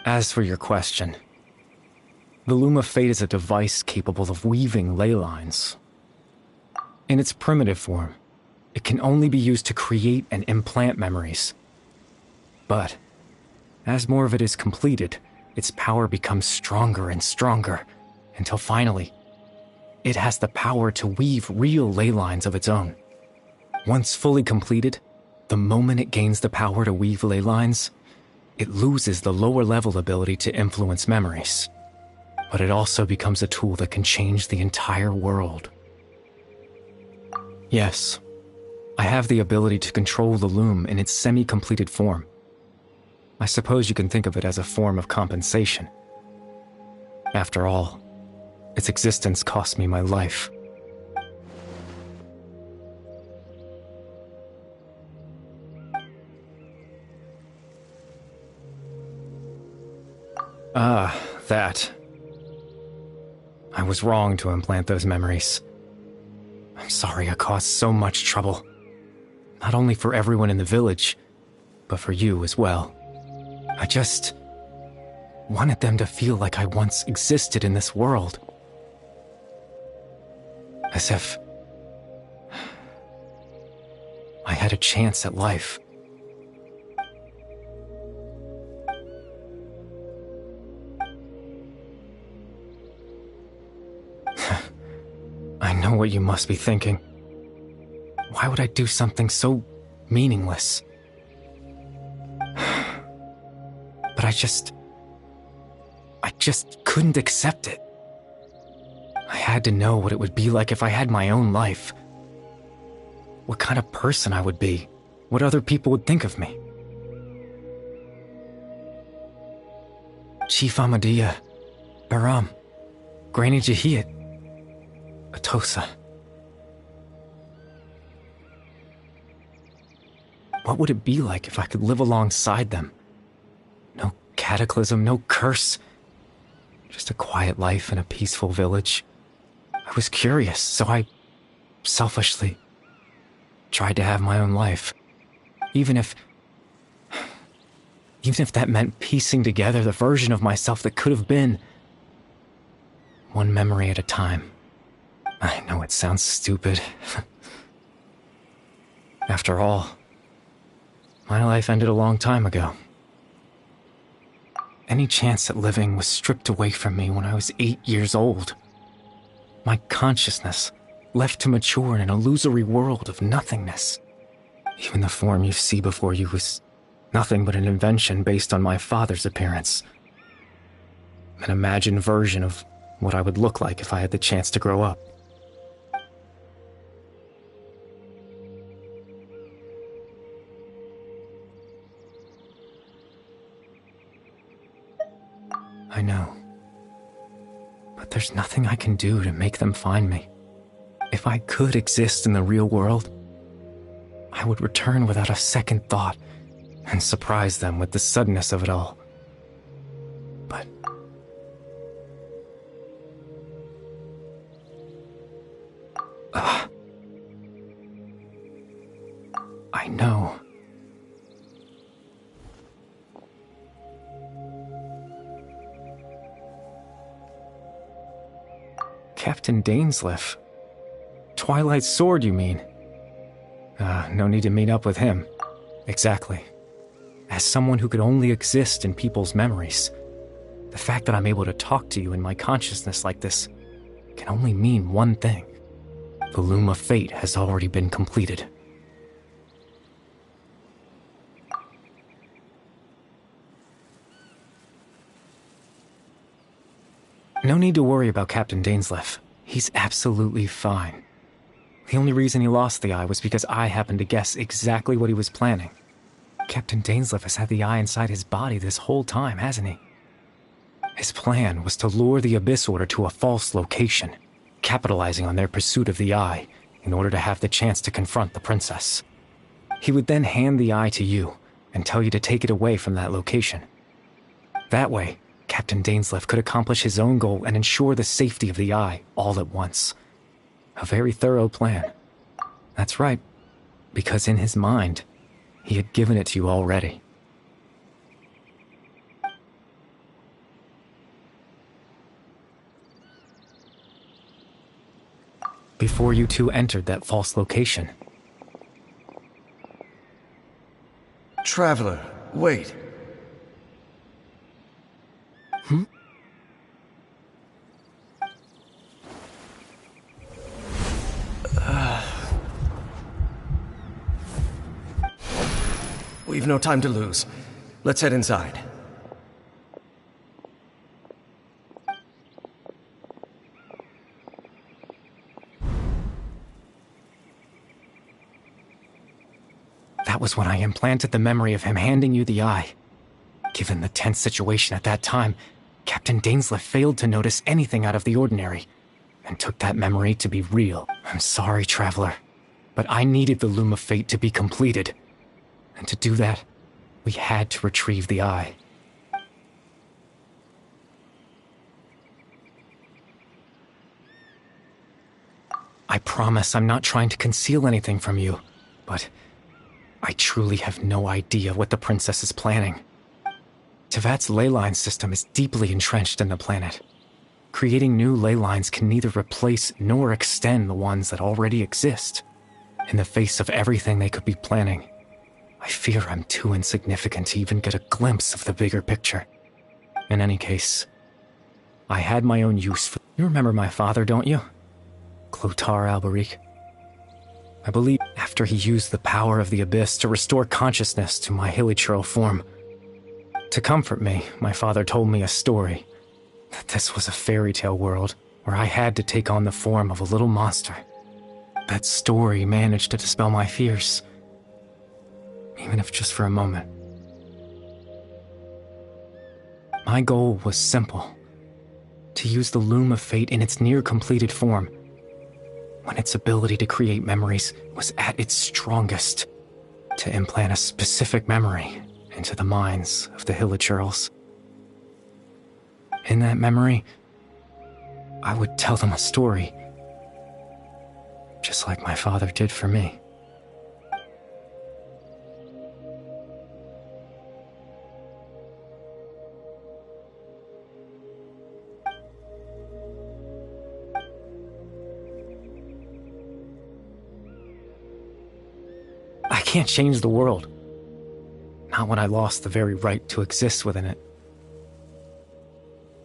As for your question, the loom of fate is a device capable of weaving ley lines. In its primitive form, it can only be used to create and implant memories. But, as more of it is completed, its power becomes stronger and stronger, until finally, it has the power to weave real ley lines of its own. Once fully completed, the moment it gains the power to weave ley lines, it loses the lower-level ability to influence memories. But it also becomes a tool that can change the entire world. Yes, I have the ability to control the loom in its semi-completed form. I suppose you can think of it as a form of compensation. After all, its existence cost me my life. That. I was wrong to implant those memories. I'm sorry I caused so much trouble. Not only for everyone in the village, but for you as well. I just wanted them to feel like I once existed in this world. As if I had a chance at life. I know what you must be thinking. Why would I do something so meaningless? But I just couldn't accept it. I had to know what it would be like if I had my own life. What kind of person I would be. What other people would think of me. Chief Ahmadiyya, Baram, Granny Jahiyat, Atosa. What would it be like if I could live alongside them? No cataclysm, no curse. Just a quiet life in a peaceful village. I was curious, so I selfishly tried to have my own life. Even if that meant piecing together the version of myself that could have been. One memory at a time. I know it sounds stupid. After all, my life ended a long time ago. Any chance at living was stripped away from me when I was 8 years old. My consciousness left to mature in an illusory world of nothingness. Even the form you see before you was nothing but an invention based on my father's appearance. An imagined version of what I would look like if I had the chance to grow up. I know. But there's nothing I can do to make them find me. If I could exist in the real world, I would return without a second thought and surprise them with the suddenness of it all. But I Captain Dainsleif. Twilight's sword, you mean? No need to meet up with him. Exactly. As someone who could only exist in people's memories, the fact that I'm able to talk to you in my consciousness like this can only mean one thing. The loom of fate has already been completed. No need to worry about Captain Dainsleif. He's absolutely fine. The only reason he lost the eye was because I happened to guess exactly what he was planning. Captain Dainsleif has had the eye inside his body this whole time, hasn't he? His plan was to lure the Abyss Order to a false location, capitalizing on their pursuit of the eye in order to have the chance to confront the princess. He would then hand the eye to you and tell you to take it away from that location. That way, Captain Dainsleif could accomplish his own goal and ensure the safety of the eye all at once. A very thorough plan. That's right, because in his mind, he had given it to you already. Before you two entered that false location. Traveler, wait. We've no time to lose. Let's head inside. That was when I implanted the memory of him handing you the eye. Given the tense situation at that time, Captain Dainsleif failed to notice anything out of the ordinary, and took that memory to be real. I'm sorry, Traveler, but I needed the Loom of Fate to be completed. And to do that, we had to retrieve the eye. I promise I'm not trying to conceal anything from you, but I truly have no idea what the princess is planning. Tevat's ley line system is deeply entrenched in the planet. Creating new ley lines can neither replace nor extend the ones that already exist. In the face of everything they could be planning, I fear I'm too insignificant to even get a glimpse of the bigger picture. In any case, I had my own use for... You remember my father, don't you? Clotar Alberic. I believe after he used the power of the Abyss to restore consciousness to my hilichurl form. To comfort me, my father told me a story. That this was a fairy tale world where I had to take on the form of a little monster. That story managed to dispel my fears. Even if just for a moment. My goal was simple. To use the Loom of Fate in its near-completed form, when its ability to create memories was at its strongest, to implant a specific memory into the minds of the hilichurls. In that memory, I would tell them a story, just like my father did for me. I can't change the world. Not when I lost the very right to exist within it.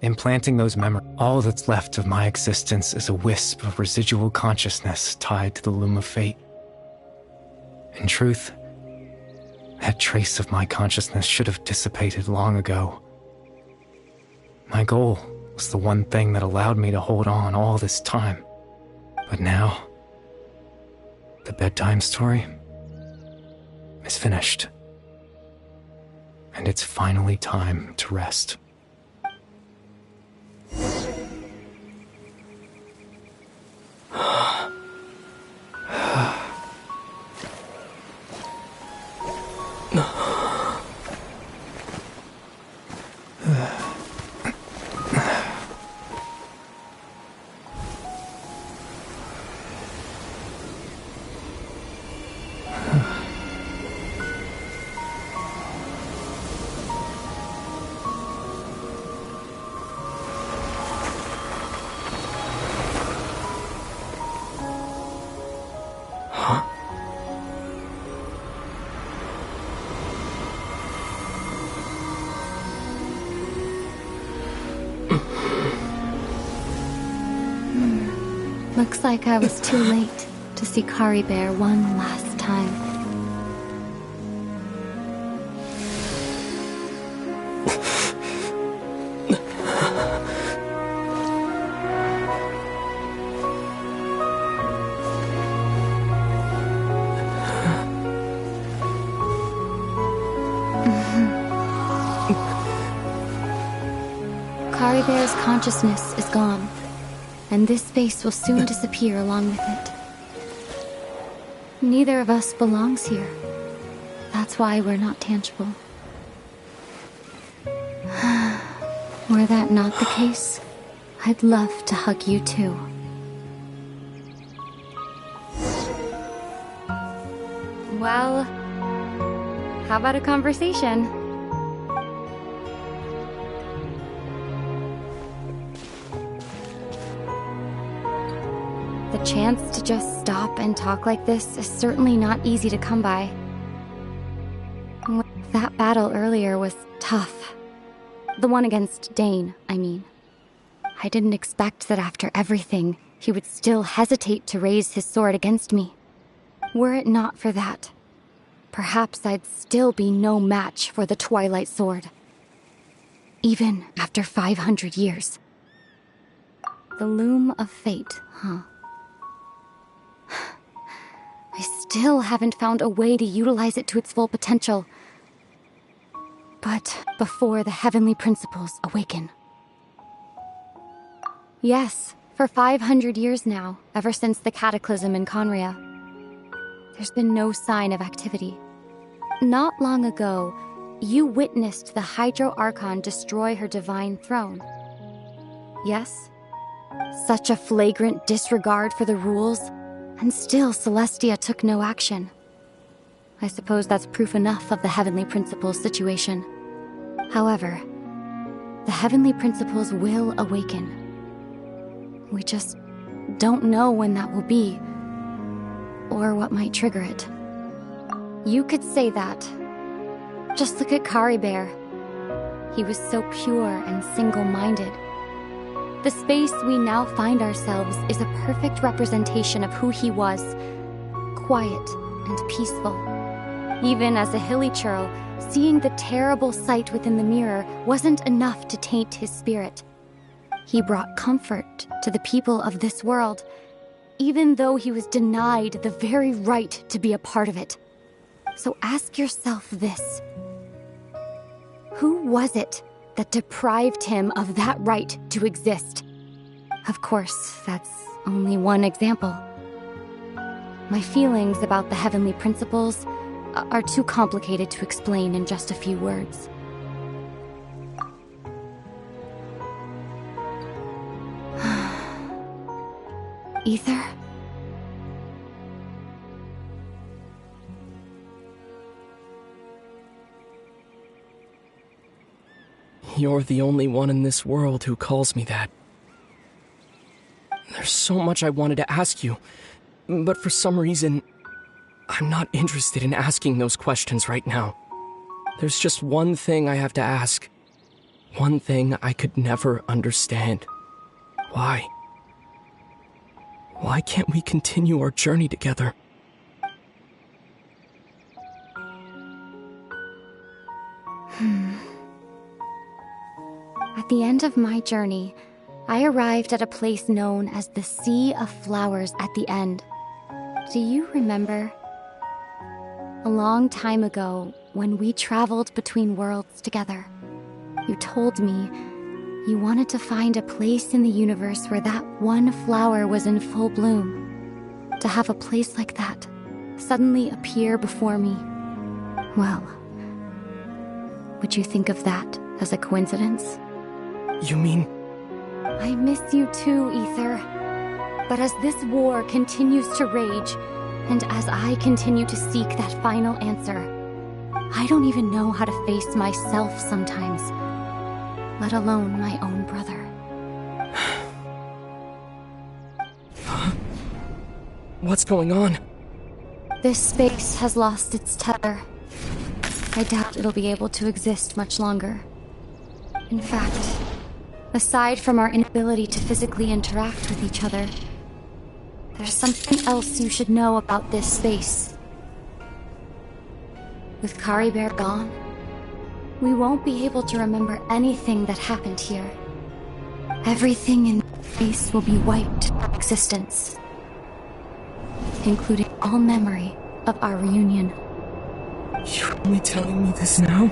Implanting those memories, all that's left of my existence is a wisp of residual consciousness tied to the Loom of Fate. In truth, that trace of my consciousness should have dissipated long ago. My goal was the one thing that allowed me to hold on all this time. But now, the bedtime story is finished. And it's finally time to rest. Looks like I was too late to see Kari Bear one last time. Kari Bear's consciousness is gone, and this space will soon disappear along with it. Neither of us belongs here. That's why we're not tangible. Were that not the case, I'd love to hug you too. Well, how about a conversation? The chance to just stop and talk like this is certainly not easy to come by. That battle earlier was tough. The one against Dane, I mean. I didn't expect that after everything, he would still hesitate to raise his sword against me. Were it not for that, perhaps I'd still be no match for the Twilight Sword. Even after 500 years. The loom of fate, huh? I still haven't found a way to utilize it to its full potential. But before the heavenly principles awaken. Yes, for 500 years now, ever since the cataclysm in Conria, there's been no sign of activity. Not long ago, you witnessed the Hydro Archon destroy her divine throne. Yes? Such a flagrant disregard for the rules, and still Celestia took no action. I suppose that's proof enough of the Heavenly Principles situation. However, the Heavenly Principles will awaken. We just don't know when that will be, or what might trigger it. You could say that. Just look at Kari Bear. He was so pure and single-minded. The space we now find ourselves is a perfect representation of who he was. Quiet and peaceful. Even as a hilly churl, seeing the terrible sight within the mirror wasn't enough to taint his spirit. He brought comfort to the people of this world, even though he was denied the very right to be a part of it. So ask yourself this. Who was it that deprived him of that right to exist? Of course, that's only one example. My feelings about the Heavenly Principles are too complicated to explain in just a few words. Ether? You're the only one in this world who calls me that. There's so much I wanted to ask you, but for some reason, I'm not interested in asking those questions right now. There's just one thing I have to ask. One thing I could never understand. Why? Why can't we continue our journey together? At the end of my journey, I arrived at a place known as the Sea of Flowers at the end. Do you remember? A long time ago, when we traveled between worlds together, you told me you wanted to find a place in the universe where that one flower was in full bloom. To have a place like that suddenly appear before me. Well, would you think of that as a coincidence? You mean... I miss you too, Ether. But as this war continues to rage, and as I continue to seek that final answer, I don't even know how to face myself sometimes, let alone my own brother. What's going on? This space has lost its tether. I doubt it'll be able to exist much longer. In fact, aside from our inability to physically interact with each other, There's something else you should know about this space. With Kari Bear gone, we won't be able to remember anything that happened here. Everything in this space will be wiped from existence, including all memory of our reunion. You're only telling me this now?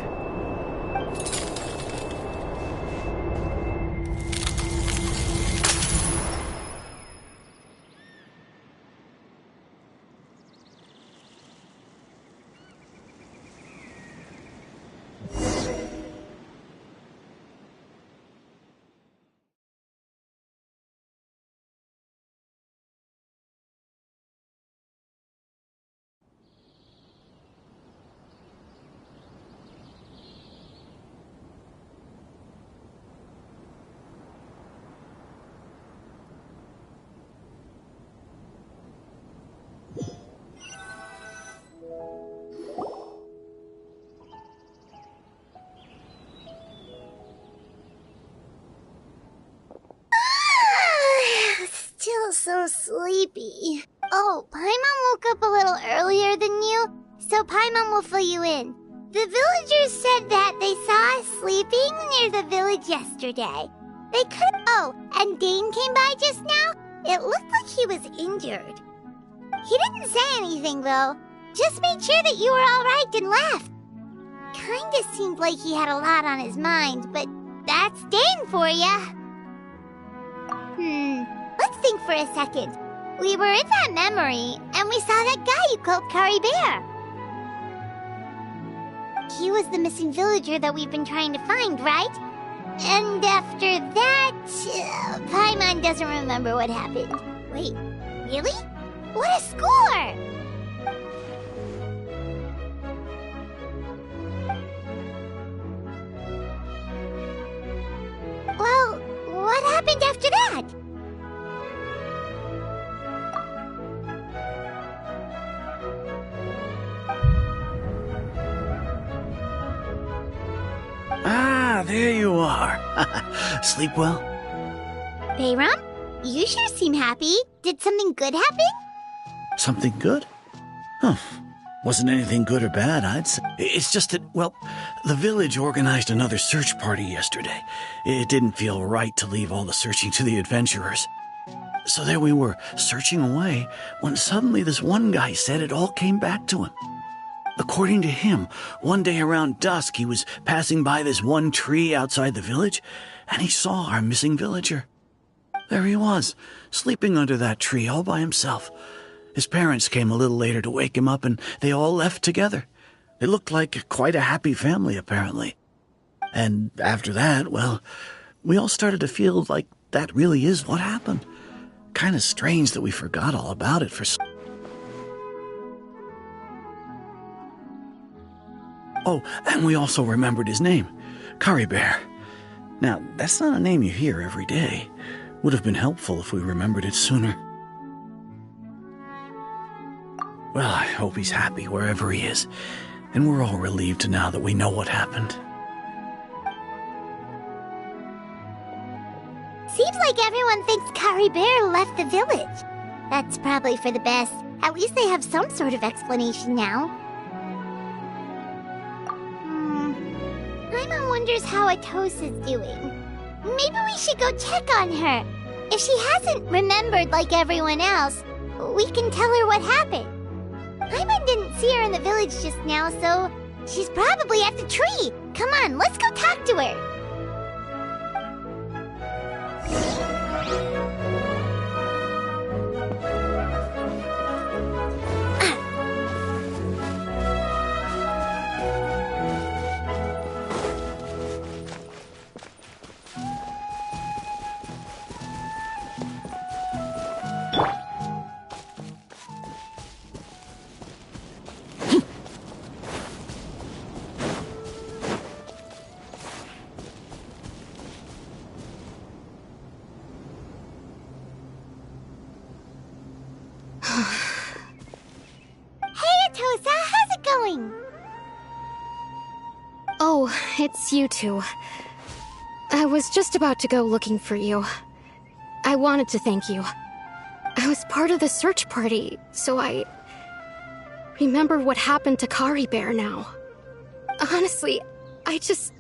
Still so sleepy. Oh, Paimon woke up a little earlier than you, so Paimon will fill you in. The villagers said that they saw us sleeping near the village yesterday. They could. Oh, and Dane came by just now. It looked like he was injured. He didn't say anything, though. Just made sure that you were all right and left. Kinda seemed like he had a lot on his mind, but that's Dane for ya. Let's think for a second. We were in that memory, and we saw that guy you called Kari Bear. He was the missing villager that we've been trying to find, right? And after that, Paimon doesn't remember what happened. Wait, really? What a score! Well, what happened after that? Ah, there you are. Sleep well? Bayram, you sure seem happy. Did something good happen? Something good? Huh. Wasn't anything good or bad, I'd say. It's just that, well, the village organized another search party yesterday. It didn't feel right to leave all the searching to the adventurers. So there we were, searching away, when suddenly this one guy said it all came back to him. According to him, one day around dusk, he was passing by this one tree outside the village, and he saw our missing villager. There he was, sleeping under that tree all by himself. His parents came a little later to wake him up, and they all left together. It looked like quite a happy family, apparently. And after that, well, we all started to feel like that really is what happened. Kind of strange that we forgot all about it for so... Oh, and we also remembered his name, Kari Bear. Now, that's not a name you hear every day. Would have been helpful if we remembered it sooner. Well, I hope he's happy wherever he is, and we're all relieved now that we know what happened. Seems like everyone thinks Kari Bear left the village. That's probably for the best. At least they have some sort of explanation now. Paimon wonders how Atosa's doing. Maybe we should go check on her. If she hasn't remembered like everyone else, we can tell her what happened. Paimon didn't see her in the village just now, so she's probably at the tree. Come on, let's go talk to her. Oh, it's you two. I was just about to go looking for you. I wanted to thank you. I was part of the search party, so I remember what happened to Kari Bear now. Honestly, I just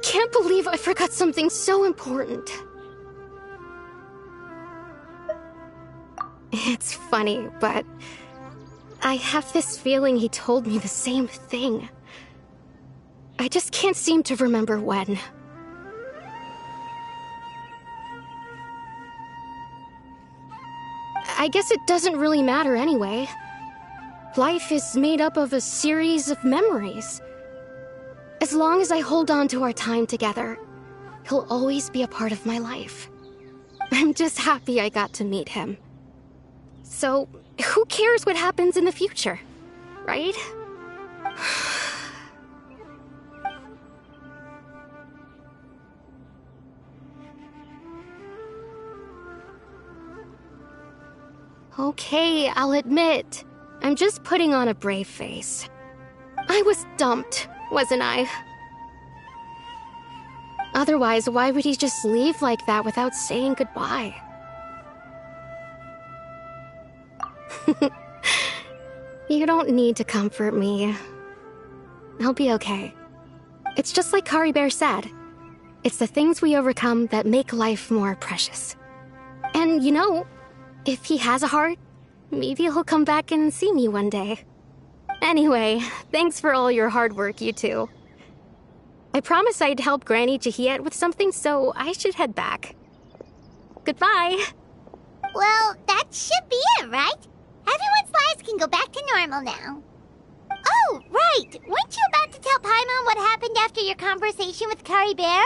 can't believe I forgot something so important. It's funny, but I have this feeling he told me the same thing. I just can't seem to remember when. I guess it doesn't really matter anyway. Life is made up of a series of memories. As long as I hold on to our time together, he'll always be a part of my life. I'm just happy I got to meet him. So, who cares what happens in the future, right? Okay, I'll admit, I'm just putting on a brave face. I was dumped, wasn't I? Otherwise, why would he just leave like that without saying goodbye? You don't need to comfort me. I'll be okay. It's just like Kari Bear said. It's the things we overcome that make life more precious. And you know, if he has a heart, maybe he'll come back and see me one day. Anyway, thanks for all your hard work, you two. I promised I'd help Granny Jahiet with something, so I should head back. Goodbye. Well, that should be it, right? Everyone's lives can go back to normal now. Oh, right! Weren't you about to tell Paimon what happened after your conversation with Kari Bear?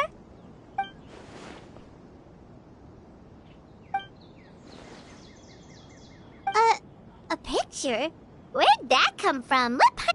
A picture? Where'd that come from? Let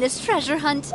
this treasure hunt.